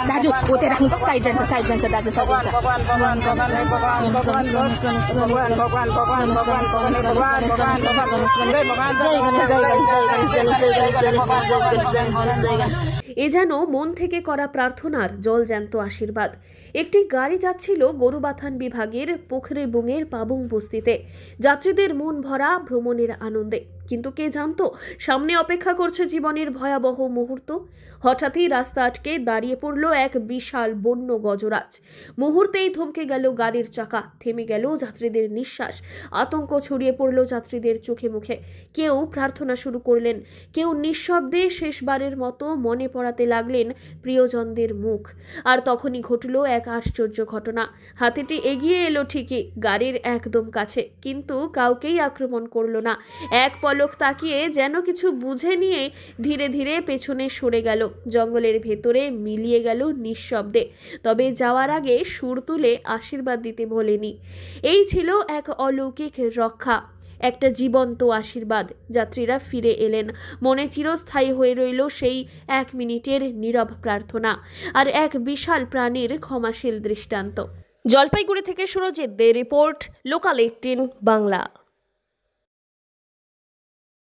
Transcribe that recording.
दाजु हो त्यहाँ राख्नु त साइड जान्छ दाजु साइड जान्छ এ যেন মন থেকে করা প্রার্থনার জল জ্যান্ত আশীর্বাদ। একটি গাড়ি যাচ্ছিল গরুবাথান বিভাগের পোখরেবুঙের পাবুং বস্তিতে, যাত্রীদের মন ভরা ভ্রমণের আনন্দে। কিন্তু কে জানতো সামনে অপেক্ষা করছে জীবনের ভয়াবহ মুহূর্ত। হঠাৎই রাস্তা আটকে দাঁড়িয়ে পড়ল এক বিশাল বন্য গজরাজ। মুহূর্তেই থমকে গেল গাড়ির চাকা, থেমে গেল যাত্রীদের নিঃশ্বাস, আতঙ্ক ছড়িয়ে পড়ল যাত্রীদের চোখে মুখে। কেউ প্রার্থনা শুরু করলেন, কেউ নিঃশব্দে শেষবারের মতো মনে পড়াতে লাগলেন প্রিয়জনদের মুখ। আর তখনই ঘটল এক আশ্চর্য ঘটনা। হাতিটি এগিয়ে এলো ঠিকই, গাড়ির একদম কাছে, কিন্তু কাউকেই আক্রমণ করলো না। এক পলক তাকিয়ে যেন কিছু বুঝে নিয়ে ধীরে ধীরে পেছনে সরে গেল, জঙ্গলের ভেতরে মিলিয়ে গেল নিঃশব্দে। তবে যাওয়ার আগে সুর তুলে আশীর্বাদ দিতে ভোলেনি। এই ছিল এক অলৌকিক রক্ষা, একটা জীবন্ত আশীর্বাদ। যাত্রীরা ফিরে এলেন, মনে চিরস্থায়ী হয়ে রইল সেই 1 মিনিটের নীরব প্রার্থনা আর এক বিশাল প্রাণীর ক্ষমাশীল দৃষ্টান্ত। জলপাইগুড়ি থেকে সুরজিৎ দে রিপোর্ট, লোকাল 18 বাংলা।